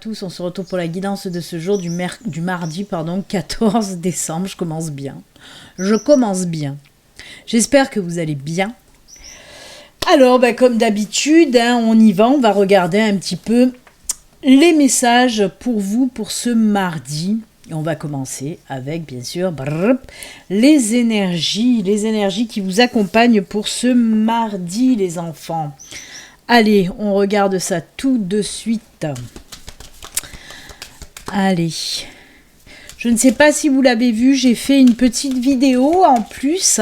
Tous, on se retrouve pour la guidance de ce jour du mardi 14 décembre. Je commence bien. J'espère que vous allez bien. Alors, comme d'habitude, on y va. On va regarder un petit peu les messages pour vous pour ce mardi. Et on va commencer avec, bien sûr, les énergies qui vous accompagnent pour ce mardi, les enfants. Allez, on regarde ça tout de suite. Allez, je ne sais pas si vous l'avez vu, j'ai fait une petite vidéo en plus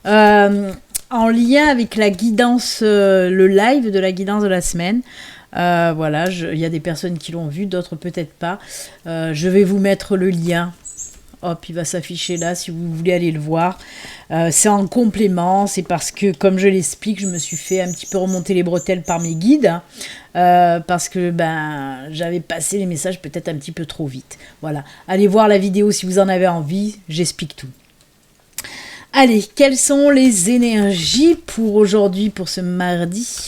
en lien avec la guidance, le live de la guidance de la semaine. Voilà, il y a des personnes qui l'ont vu, d'autres peut-être pas. Je vais vous mettre le lien. Hop, il va s'afficher là si vous voulez aller le voir. C'est en complément, c'est parce que, comme je l'explique, je me suis fait un petit peu remonter les bretelles par mes guides. Parce que j'avais passé les messages peut-être un petit peu trop vite. Voilà, allez voir la vidéo si vous en avez envie, j'explique tout. Allez, quelles sont les énergies pour aujourd'hui, pour ce mardi?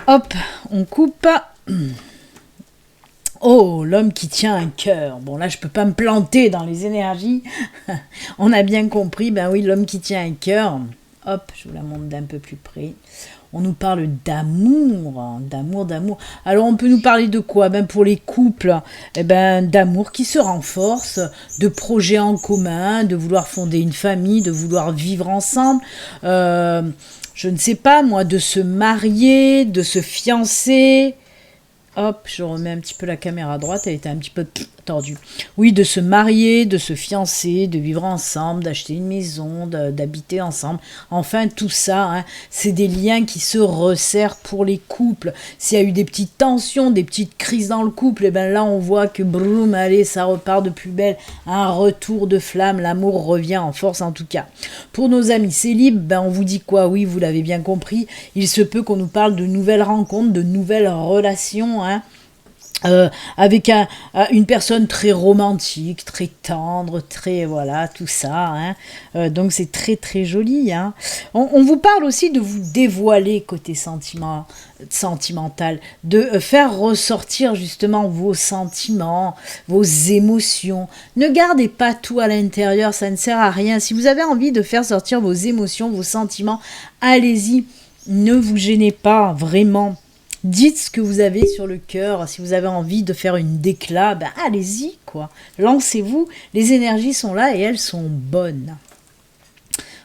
Hop, on coupe. Oh, l'homme qui tient un cœur. Bon, là, je peux pas me planter dans les énergies. On a bien compris, oui, l'homme qui tient un cœur. Hop, je vous la montre d'un peu plus près. On nous parle d'amour, d'amour. Alors, on peut nous parler de quoi? Pour les couples, d'amour qui se renforce, de projets en commun, de vouloir fonder une famille, de vouloir vivre ensemble. Je ne sais pas, moi, de se marier, de se fiancer. Hop, je remets un petit peu la caméra à droite, elle était un petit peu tordue. Oui, de se marier, de se fiancer, de vivre ensemble, d'acheter une maison, d'habiter ensemble. Enfin, tout ça, c'est des liens qui se resserrent pour les couples. S'il y a eu des petites tensions, des petites crises dans le couple, là, on voit que broum, allez, ça repart de plus belle. Un retour de flamme, l'amour revient en force en tout cas. Pour nos amis célibes, on vous dit quoi? Oui, vous l'avez bien compris, il se peut qu'on nous parle de nouvelles rencontres, de nouvelles relations, avec une personne très romantique, très tendre, très voilà, tout ça. Donc c'est très très joli. On vous parle aussi de vous dévoiler côté sentimental, de faire ressortir justement vos sentiments, vos émotions. Ne gardez pas tout à l'intérieur, ça ne sert à rien. Si vous avez envie de faire sortir vos émotions, vos sentiments, allez-y, ne vous gênez pas, vraiment. Dites ce que vous avez sur le cœur. Si vous avez envie de faire une déclat, allez-y, quoi. Lancez-vous. Les énergies sont là et elles sont bonnes.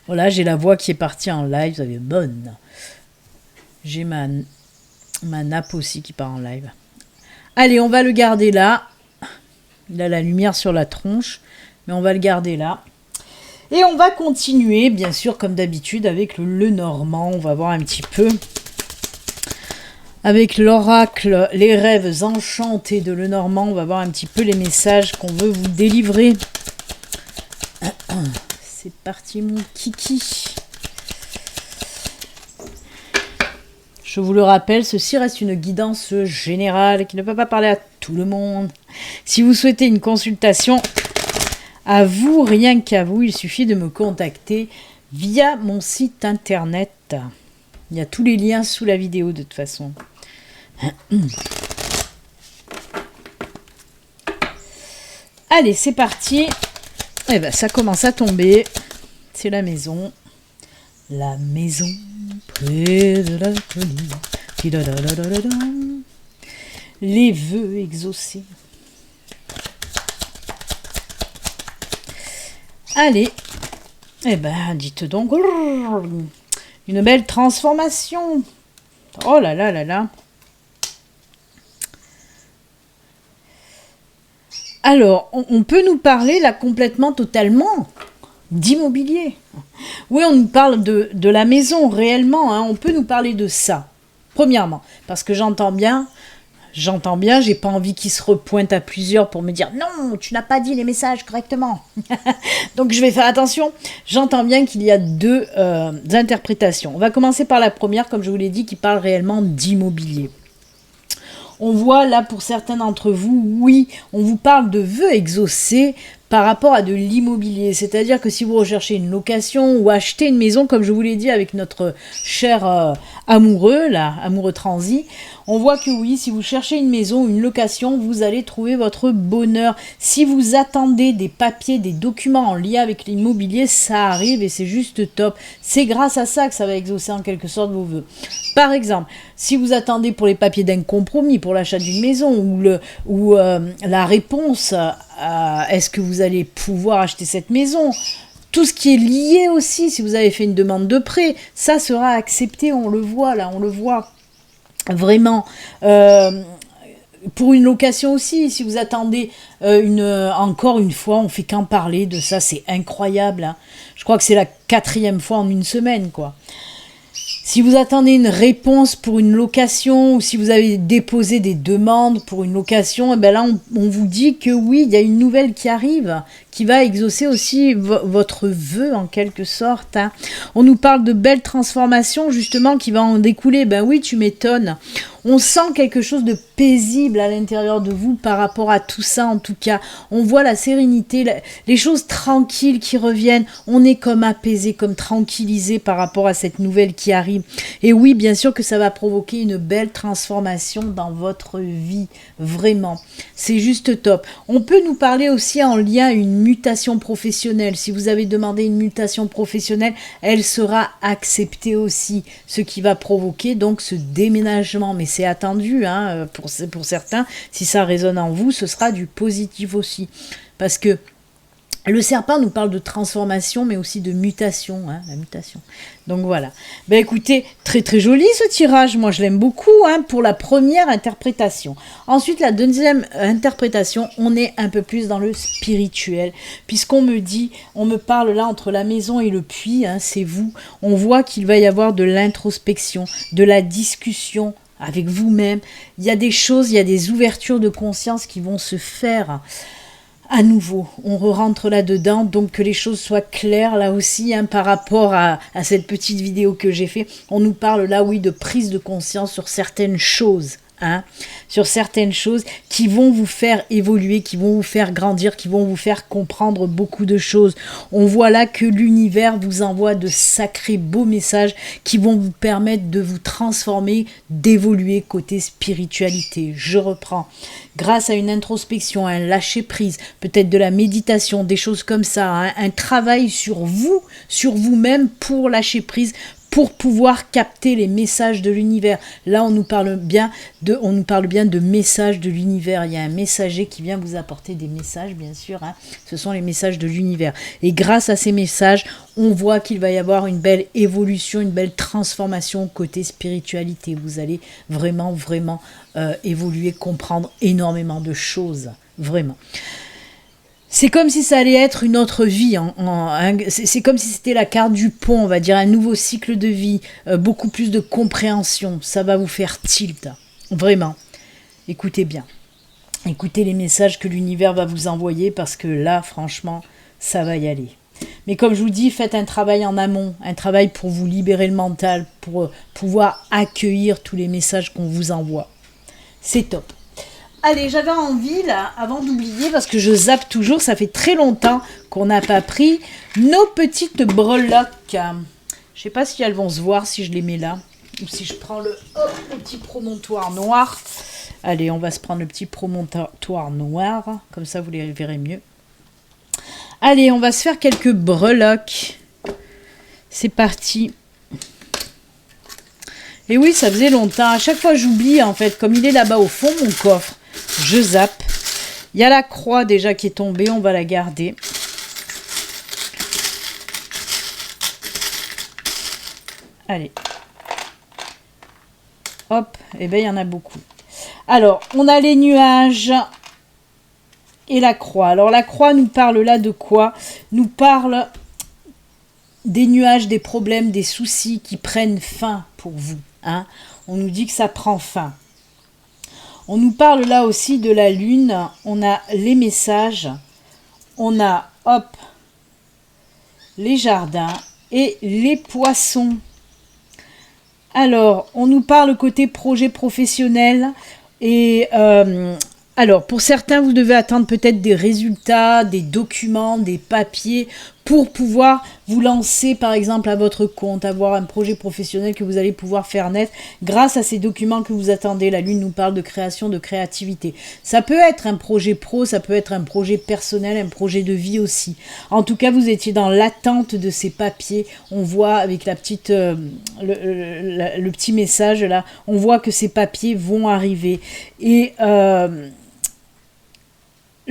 Voilà, j'ai la voix qui est partie en live. Vous avez bonne. J'ai ma nappe aussi qui part en live. Allez, on va le garder là. Il a la lumière sur la tronche, mais on va le garder là. Et on va continuer, bien sûr, comme d'habitude, avec le Normand. On va voir un petit peu... Avec l'oracle, les rêves enchantés de Lenormand, on va voir un petit peu les messages qu'on veut vous délivrer. C'est parti mon kiki. Je vous le rappelle, ceci reste une guidance générale qui ne peut pas parler à tout le monde. Si vous souhaitez une consultation, à vous, rien qu'à vous, il suffit de me contacter via mon site internet. Il y a tous les liens sous la vidéo de toute façon. Allez, c'est parti. Ça commence à tomber. C'est la maison. La maison près de la colline. Les vœux exaucés. Allez. Eh ben, dites donc, une belle transformation. Oh là là là là. Alors, on peut nous parler là complètement, totalement d'immobilier. Oui, on nous parle de la maison réellement, hein, on peut nous parler de ça. Premièrement, parce que j'entends bien, j'ai pas envie qu'ils se repointent à plusieurs pour me dire non, tu n'as pas dit les messages correctement. Donc je vais faire attention. J'entends bien qu'il y a deux interprétations. On va commencer par la première, comme je vous l'ai dit, qui parle réellement d'immobilier. On voit là pour certains d'entre vous, oui, on vous parle de vœux exaucés par rapport à de l'immobilier. C'est-à-dire que si vous recherchez une location ou acheter une maison, comme je vous l'ai dit avec notre cher amoureux, là, amoureux transi, on voit que oui, si vous cherchez une maison ou une location, vous allez trouver votre bonheur. Si vous attendez des papiers, des documents en lien avec l'immobilier, ça arrive et c'est juste top. C'est grâce à ça que ça va exaucer en quelque sorte vos vœux. Par exemple, si vous attendez pour les papiers d'un compromis, pour l'achat d'une maison, ou la réponse à est-ce que vous allez pouvoir acheter cette maison, tout ce qui est lié aussi, si vous avez fait une demande de prêt, ça sera accepté, on le voit là, on le voit vraiment. Pour une location aussi, si vous attendez encore une fois, on fait qu'en parler de ça, c'est incroyable. Hein. Je crois que c'est la 4e fois en une semaine, quoi. Si vous attendez une réponse pour une location ou si vous avez déposé des demandes pour une location, et ben là on vous dit que oui, il y a une nouvelle qui arrive, qui va exaucer aussi votre vœu en quelque sorte. Hein. On nous parle de belles transformations justement qui va en découler. Ben oui, tu m'étonnes. On sent quelque chose de paisible à l'intérieur de vous par rapport à tout ça en tout cas. On voit la sérénité, les choses tranquilles qui reviennent. On est comme apaisé, comme tranquillisé par rapport à cette nouvelle qui arrive. Et oui, bien sûr que ça va provoquer une belle transformation dans votre vie. Vraiment. C'est juste top. On peut nous parler aussi en lien à une mutation professionnelle. Si vous avez demandé une mutation professionnelle, elle sera acceptée aussi. Ce qui va provoquer donc ce déménagement. Mais c'est attendu hein, pour certains. Si ça résonne en vous, ce sera du positif aussi. Parce que le serpent nous parle de transformation, mais aussi de mutation, hein, la mutation. Donc voilà. Ben écoutez, très très joli ce tirage. Moi je l'aime beaucoup hein, pour la première interprétation. Ensuite, la deuxième interprétation, on est un peu plus dans le spirituel, puisqu'on me dit, on me parle là entre la maison et le puits, hein, c'est vous. On voit qu'il va y avoir de l'introspection, de la discussion avec vous-même. Il y a des choses, il y a des ouvertures de conscience qui vont se faire. À nouveau, on rentre là-dedans, donc que les choses soient claires là aussi hein, par rapport à cette petite vidéo que j'ai fait. On nous parle là, oui, de prise de conscience sur certaines choses. Hein, sur certaines choses qui vont vous faire évoluer, qui vont vous faire grandir, qui vont vous faire comprendre beaucoup de choses. On voit là que l'univers vous envoie de sacrés beaux messages qui vont vous permettre de vous transformer, d'évoluer côté spiritualité. Je reprends. Grâce à une introspection, un lâcher-prise, peut-être de la méditation, des choses comme ça, hein, un travail sur vous, sur vous-même pour lâcher prise, pour pouvoir capter les messages de l'univers. Là, on nous parle bien de messages de l'univers. Il y a un messager qui vient vous apporter des messages, bien sûr. Hein. Ce sont les messages de l'univers. Et grâce à ces messages, on voit qu'il va y avoir une belle évolution, une belle transformation côté spiritualité. Vous allez vraiment, vraiment évoluer, comprendre énormément de choses. Vraiment. C'est comme si ça allait être une autre vie. C'est comme si c'était la carte du pont, on va dire, un nouveau cycle de vie, beaucoup plus de compréhension. Ça va vous faire tilt, vraiment. Écoutez bien. Écoutez les messages que l'univers va vous envoyer parce que là, franchement, ça va y aller. Mais comme je vous dis, faites un travail en amont, un travail pour vous libérer le mental, pour pouvoir accueillir tous les messages qu'on vous envoie. C'est top. Allez, j'avais envie, là, avant d'oublier, parce que je zappe toujours, ça fait très longtemps qu'on n'a pas pris nos petites breloques. Je ne sais pas si elles vont se voir si je les mets là, ou si je prends le petit promontoire noir. Allez, on va se prendre le petit promontoire noir, comme ça vous les verrez mieux. Allez, on va se faire quelques breloques. C'est parti. Et oui, ça faisait longtemps. À chaque fois, j'oublie, en fait, comme il est là-bas au fond, mon coffre. Je zappe. Il y a la croix déjà qui est tombée, on va la garder. Allez. Hop, et bien il y en a beaucoup. Alors, on a les nuages et la croix. Alors, la croix nous parle là de quoi? Nous parle des nuages, des problèmes, des soucis qui prennent fin pour vous. Hein. On nous dit que ça prend fin. On nous parle là aussi de la lune. On a les messages. On a, hop, les jardins et les poissons. Alors, on nous parle côté projet professionnel et alors, pour certains, vous devez attendre peut-être des résultats, des documents, des papiers pour pouvoir vous lancer, par exemple, à votre compte, avoir un projet professionnel que vous allez pouvoir faire naître grâce à ces documents que vous attendez. La Lune nous parle de création, de créativité. Ça peut être un projet pro, ça peut être un projet personnel, un projet de vie aussi. En tout cas, vous étiez dans l'attente de ces papiers. On voit avec la petite, le petit message là, on voit que ces papiers vont arriver. Et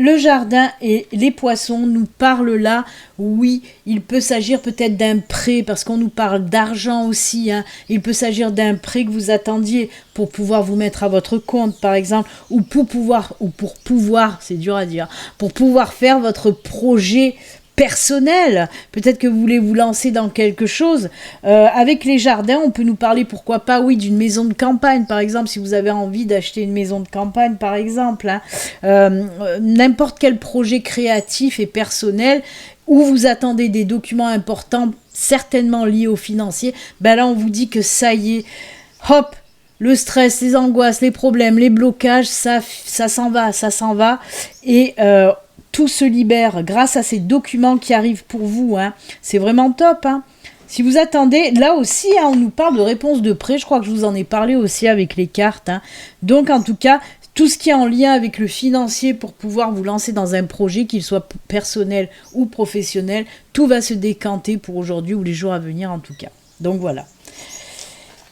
le jardin et les poissons nous parlent là, oui, il peut s'agir peut-être d'un prêt, parce qu'on nous parle d'argent aussi, hein. Il peut s'agir d'un prêt que vous attendiez pour pouvoir vous mettre à votre compte, par exemple, ou pour pouvoir, c'est dur à dire, pour pouvoir faire votre projet personnel. Peut-être que vous voulez vous lancer dans quelque chose. Avec les jardins, on peut nous parler, pourquoi pas, oui, d'une maison de campagne, par exemple, si vous avez envie d'acheter une maison de campagne, par exemple. Hein. N'importe quel projet créatif et personnel où vous attendez des documents importants, certainement liés au financier, ben là, on vous dit que ça y est, hop, le stress, les angoisses, les problèmes, les blocages, ça s'en va. Et tout se libère grâce à ces documents qui arrivent pour vous. Hein. C'est vraiment top. Hein. Si vous attendez, là aussi, hein, on nous parle de réponse de prêt. Je crois que je vous en ai parlé aussi avec les cartes. Hein. Donc, en tout cas, tout ce qui est en lien avec le financier pour pouvoir vous lancer dans un projet, qu'il soit personnel ou professionnel, tout va se décanter pour aujourd'hui ou les jours à venir en tout cas. Donc, voilà.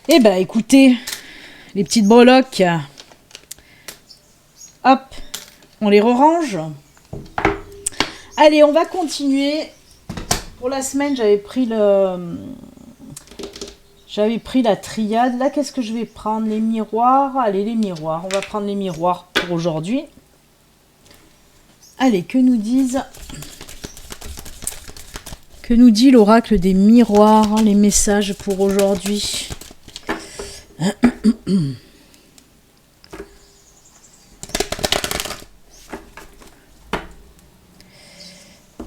Eh bien, écoutez, les petites breloques, hop, on les re-range. Allez, on va continuer. Pour la semaine, j'avais pris la triade. Là, qu'est-ce que je vais prendre? Les miroirs. Allez, les miroirs. On va prendre les miroirs pour aujourd'hui. Allez, que nous dit l'oracle des miroirs, les messages pour aujourd'hui?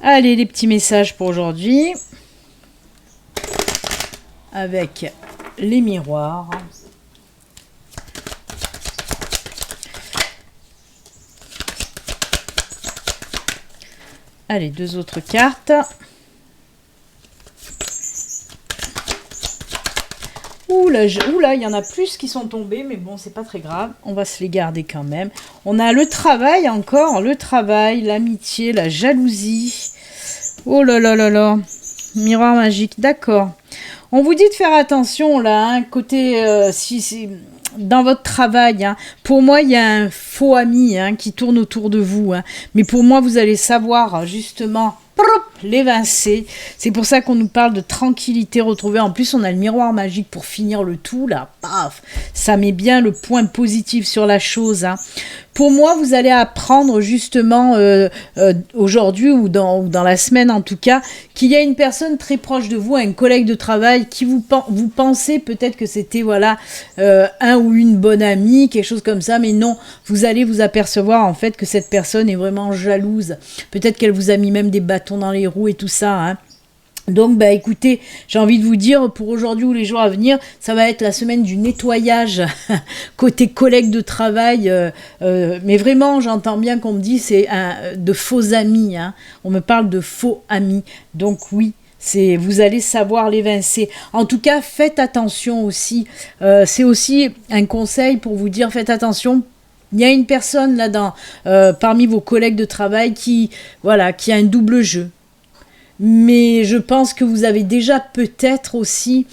Allez, les petits messages pour aujourd'hui. Avec les miroirs. Allez, deux autres cartes. Oula, il y en a plus qui sont tombés, mais bon, c'est pas très grave. On va se les garder quand même. On a le travail encore, le travail, l'amitié, la jalousie. Oh là là là là. Miroir magique, d'accord. On vous dit de faire attention là, hein, côté si dans votre travail. Hein. Pour moi, il y a un faux ami hein, qui tourne autour de vous. Hein. Mais pour moi, vous allez savoir justement l'évincer. C'est pour ça qu'on nous parle de tranquillité retrouvée. En plus, on a le miroir magique pour finir le tout. Là, paf, ça met bien le point positif sur la chose. Hein. Pour moi, vous allez apprendre justement aujourd'hui ou dans la semaine en tout cas, qu'il y a une personne très proche de vous, un collègue de travail qui vous pensez peut-être que c'était voilà un ou une bonne amie, quelque chose comme ça, mais non, vous allez vous apercevoir en fait que cette personne est vraiment jalouse. Peut-être qu'elle vous a mis même des bâtons dans les roues et tout ça. Hein. Donc, bah écoutez, j'ai envie de vous dire, pour aujourd'hui ou les jours à venir, ça va être la semaine du nettoyage côté collègue de travail. Mais vraiment, j'entends bien qu'on me dit c'est de faux amis. Hein. On me parle de faux amis. Donc oui, vous allez savoir l'évincer. En tout cas, faites attention aussi. C'est aussi un conseil pour vous dire, faites attention. Il y a une personne là parmi vos collègues de travail qui a un double jeu. Mais je pense que vous avez déjà peut-être aussi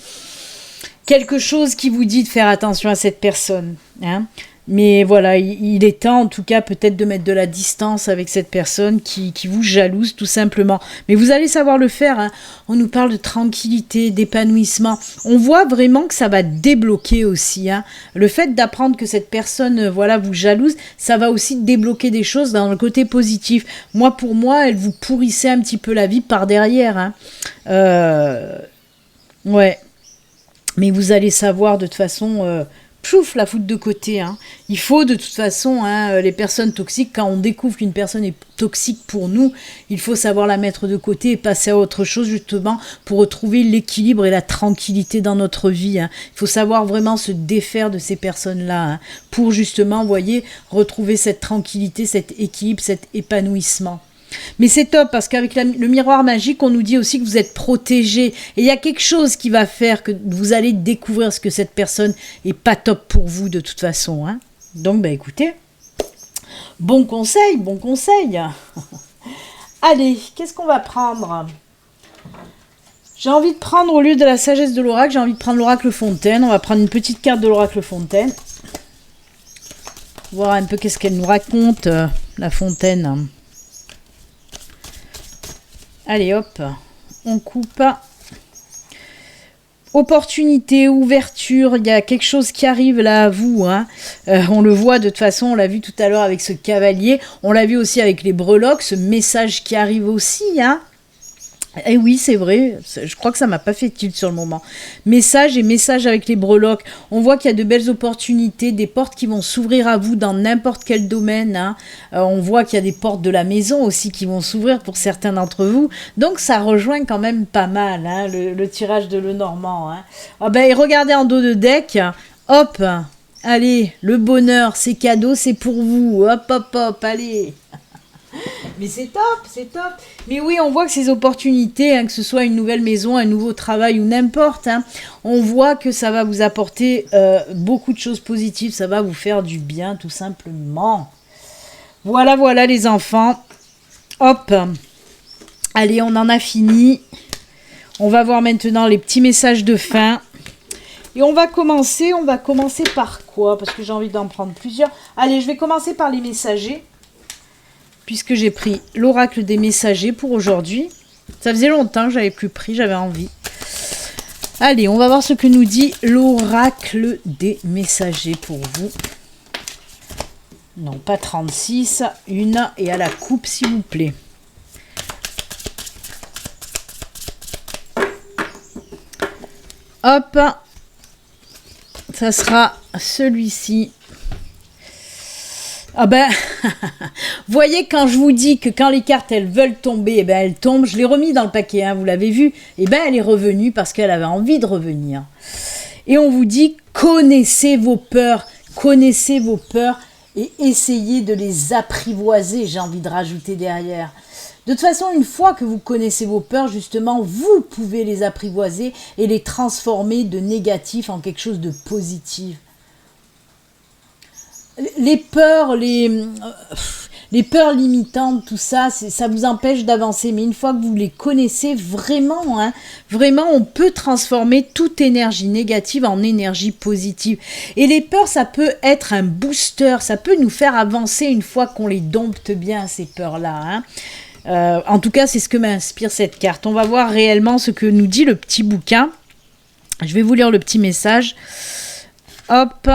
quelque chose qui vous dit de faire attention à cette personne. Hein. Mais voilà, il est temps en tout cas peut-être de mettre de la distance avec cette personne qui vous jalouse tout simplement. Mais vous allez savoir le faire, hein. On nous parle de tranquillité, d'épanouissement. On voit vraiment que ça va débloquer aussi, hein. Le fait d'apprendre que cette personne voilà, vous jalouse, ça va aussi débloquer des choses dans le côté positif. Pour moi, elle vous pourrissait un petit peu la vie par derrière, hein. Ouais. Mais vous allez savoir de toute façon... Chouf, la foutre de côté, hein. Il faut de toute façon, hein, les personnes toxiques, quand on découvre qu'une personne est toxique pour nous, il faut savoir la mettre de côté et passer à autre chose justement pour retrouver l'équilibre et la tranquillité dans notre vie, hein. Il faut savoir vraiment se défaire de ces personnes-là, hein, pour justement, vous voyez, retrouver cette tranquillité, cet équilibre, cet épanouissement. Mais c'est top parce qu'avec le miroir magique, on nous dit aussi que vous êtes protégé. Et il y a quelque chose qui va faire que vous allez découvrir ce que cette personne est pas top pour vous de toute façon, hein. Donc, bah écoutez, bon conseil, bon conseil. Allez, qu'est-ce qu'on va prendre ? J'ai envie de prendre, au lieu de la sagesse de l'oracle, j'ai envie de prendre l'oracle Fontaine. On va prendre une petite carte de l'oracle Fontaine. Voir un peu qu'est-ce qu'elle nous raconte, la Fontaine. Allez hop, on coupe. Opportunité, ouverture, il y a quelque chose qui arrive là à vous, hein. On le voit de toute façon, on l'a vu tout à l'heure avec ce cavalier, on l'a vu aussi avec les breloques, ce message qui arrive aussi, hein. Et oui, c'est vrai, je crois que ça m'a pas fait tilt sur le moment. Message et message avec les breloques. On voit qu'il y a de belles opportunités, des portes qui vont s'ouvrir à vous dans n'importe quel domaine, hein. On voit qu'il y a des portes de la maison aussi qui vont s'ouvrir pour certains d'entre vous. Donc ça rejoint quand même pas mal, hein, le tirage de Lenormand, hein. Oh ben, et regardez en dos de deck, hop, allez, le bonheur, c'est cadeau, c'est pour vous. Hop, hop, hop, allez. Mais c'est top, c'est top. Mais oui, on voit que ces opportunités, hein, que ce soit une nouvelle maison, un nouveau travail ou n'importe, hein, on voit que ça va vous apporter beaucoup de choses positives, ça va vous faire du bien tout simplement. Voilà, voilà les enfants. Hop. Allez, on en a fini. On va voir maintenant les petits messages de fin. Et on va commencer par quoi ? Parce que j'ai envie d'en prendre plusieurs. Allez, je vais commencer par les messagers. Puisque j'ai pris l'oracle des messagers pour aujourd'hui. Ça faisait longtemps que j'avais plus pris, j'avais envie. Allez, on va voir ce que nous dit l'oracle des messagers pour vous. Non, pas 36, une et à la coupe s'il vous plaît. Hop, ça sera celui-ci. Ah ben, voyez quand je vous dis que quand les cartes elles veulent tomber, eh ben elles tombent. Je l'ai remis dans le paquet, hein, vous l'avez vu. Eh ben elle est revenue parce qu'elle avait envie de revenir. Et on vous dit connaissez vos peurs et essayez de les apprivoiser. J'ai envie de rajouter derrière. De toute façon, une fois que vous connaissez vos peurs, justement, vous pouvez les apprivoiser et les transformer de négatif en quelque chose de positif. Les peurs, les peurs limitantes, tout ça, ça vous empêche d'avancer. Mais une fois que vous les connaissez vraiment, hein, vraiment, on peut transformer toute énergie négative en énergie positive. Et les peurs, ça peut être un booster, ça peut nous faire avancer une fois qu'on les dompte bien, ces peurs-là, hein. En tout cas, c'est ce que m'inspire cette carte. On va voir réellement ce que nous dit le petit bouquin. Je vais vous lire le petit message. Hop.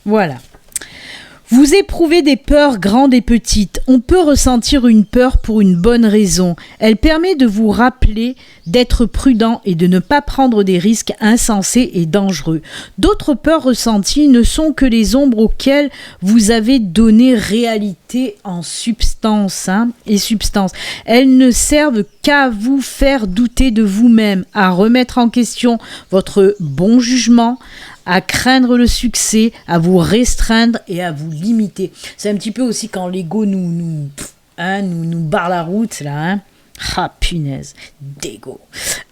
Voilà. Vous éprouvez des peurs grandes et petites. On peut ressentir une peur pour une bonne raison. Elle permet de vous rappeler d'être prudent et de ne pas prendre des risques insensés et dangereux. D'autres peurs ressenties ne sont que les ombres auxquelles vous avez donné réalité en substance, hein, et substance. Elles ne servent qu'à vous faire douter de vous-même, à remettre en question votre bon jugement, à craindre le succès, à vous restreindre et à vous limiter. C'est un petit peu aussi quand l'ego nous barre la route, là, hein. Ah, punaise, d'ego.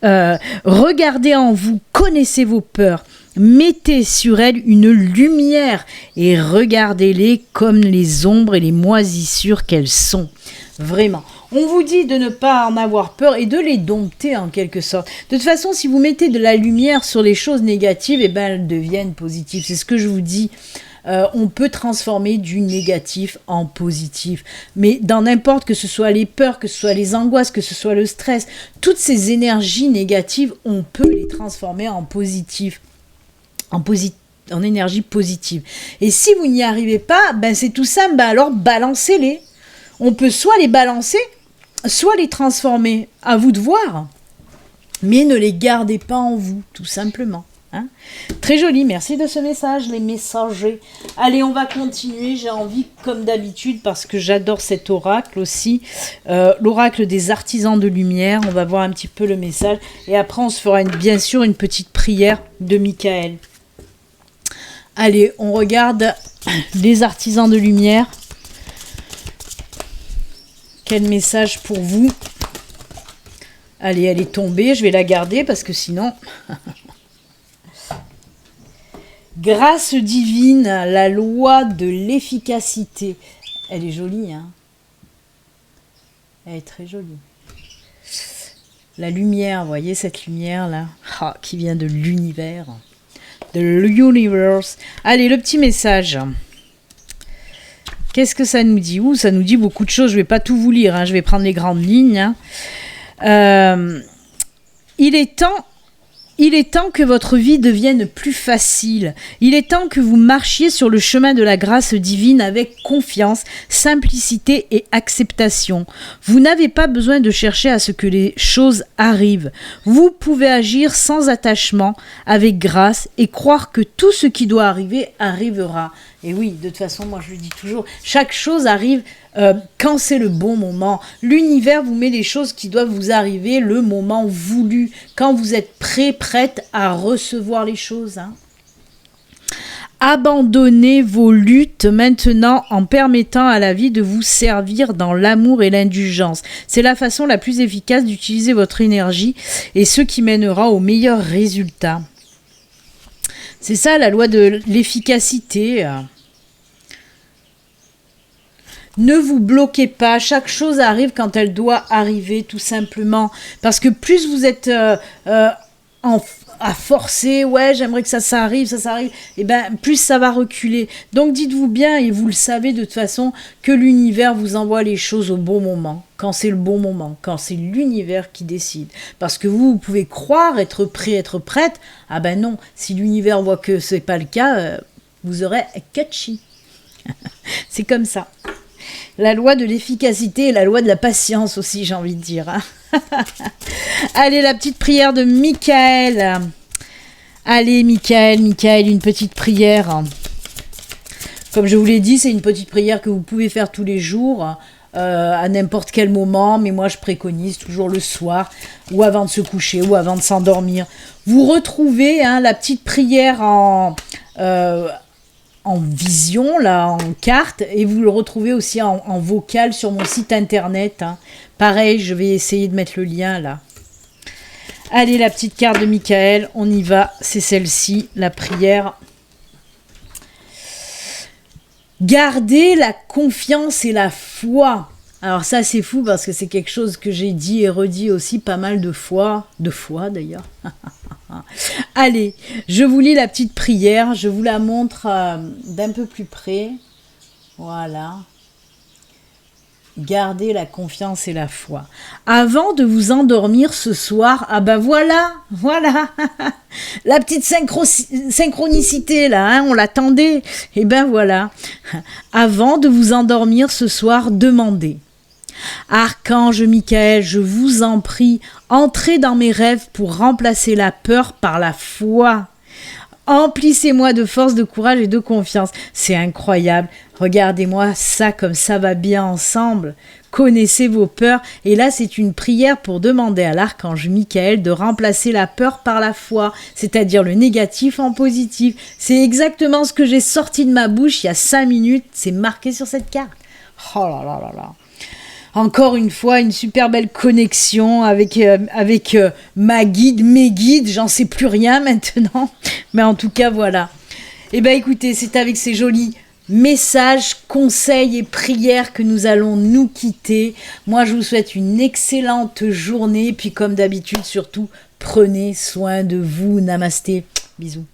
Regardez en vous, connaissez vos peurs, mettez sur elles une lumière et regardez-les comme les ombres et les moisissures qu'elles sont. Vraiment. On vous dit de ne pas en avoir peur et de les dompter en quelque sorte. De toute façon, si vous mettez de la lumière sur les choses négatives, eh ben, elles deviennent positives. C'est ce que je vous dis. On peut transformer du négatif en positif. Mais dans n'importe, que ce soit les peurs, que ce soit les angoisses, que ce soit le stress, toutes ces énergies négatives, on peut les transformer en positif, en énergie positive. Et si vous n'y arrivez pas, ben c'est tout simple, ben alors balancez-les. On peut soit les balancer, soit les transformer. À vous de voir. Mais ne les gardez pas en vous, tout simplement. Hein, très joli, merci de ce message, les messagers. Allez, on va continuer. J'ai envie, comme d'habitude, parce que j'adore cet oracle aussi, l'oracle des artisans de lumière. On va voir un petit peu le message. Et après, on se fera bien sûr une petite prière de Michael. Allez, on regarde les artisans de lumière. Quel message pour vous? Allez, elle est tombée. Je vais la garder parce que sinon... Grâce divine, la loi de l'efficacité. Elle est jolie, hein? Elle est très jolie. La lumière, vous voyez cette lumière-là, qui vient de l'univers. De l'universe. Allez, le petit message. Qu'est-ce que ça nous dit? Ça nous dit beaucoup de choses. Je ne vais pas tout vous lire, hein. Je vais prendre les grandes lignes. Hein. Il est temps que votre vie devienne plus facile. Il est temps que vous marchiez sur le chemin de la grâce divine avec confiance, simplicité et acceptation. Vous n'avez pas besoin de chercher à ce que les choses arrivent. Vous pouvez agir sans attachement, avec grâce et croire que tout ce qui doit arriver arrivera. Et oui, de toute façon, moi je le dis toujours, chaque chose arrive quand c'est le bon moment. L'univers vous met les choses qui doivent vous arriver le moment voulu, quand vous êtes prête à recevoir les choses. Hein. Abandonnez vos luttes maintenant en permettant à la vie de vous servir dans l'amour et l'indulgence. C'est la façon la plus efficace d'utiliser votre énergie et ce qui mènera aux meilleurs résultats. C'est ça la loi de l'efficacité. Ne vous bloquez pas, chaque chose arrive quand elle doit arriver, tout simplement. Parce que plus vous êtes à forcer, ouais, j'aimerais que ça arrive, et ben plus ça va reculer. Donc dites-vous bien, et vous le savez de toute façon, que l'univers vous envoie les choses au bon moment, quand c'est le bon moment, quand c'est l'univers qui décide. Parce que vous pouvez croire, être prêt, être prête, ah ben non, si l'univers voit que c'est pas le cas, vous aurez catchy. C'est comme ça. La loi de l'efficacité et la loi de la patience aussi, j'ai envie de dire. Hein. Allez, la petite prière de Michael. Allez, Michael, une petite prière. Comme je vous l'ai dit, c'est une petite prière que vous pouvez faire tous les jours, à n'importe quel moment. Mais moi, je préconise toujours le soir, ou avant de se coucher, ou avant de s'endormir. Vous retrouvez la petite prière en vision, là, en carte, et vous le retrouvez aussi en vocal sur mon site internet. Hein. Pareil, je vais essayer de mettre le lien là. Allez, la petite carte de Michael, on y va, c'est celle-ci, la prière. Gardez la confiance et la foi. Alors ça, c'est fou parce que c'est quelque chose que j'ai dit et redit aussi pas mal de fois d'ailleurs. Allez, je vous lis la petite prière, je vous la montre d'un peu plus près. Voilà. Gardez la confiance et la foi. Avant de vous endormir ce soir, ah ben voilà, la petite synchronicité là, hein, on l'attendait. Et ben voilà, avant de vous endormir ce soir, demandez. Archange Michael, je vous en prie, entrez dans mes rêves pour remplacer la peur par la foi. Emplissez-moi de force, de courage et de confiance. C'est incroyable. Regardez-moi ça comme ça va bien ensemble. Connaissez vos peurs. Et là, c'est une prière pour demander à l'archange Michael de remplacer la peur par la foi, c'est-à-dire le négatif en positif. C'est exactement ce que j'ai sorti de ma bouche il y a 5 minutes. C'est marqué sur cette carte. Oh là là là là. Encore une fois, une super belle connexion avec ma guide, mes guides, j'en sais plus rien maintenant. Mais en tout cas, voilà. Eh bien, écoutez, c'est avec ces jolies messages, conseils et prières que nous allons nous quitter. Moi, je vous souhaite une excellente journée. Puis comme d'habitude, surtout, prenez soin de vous. Namasté. Bisous.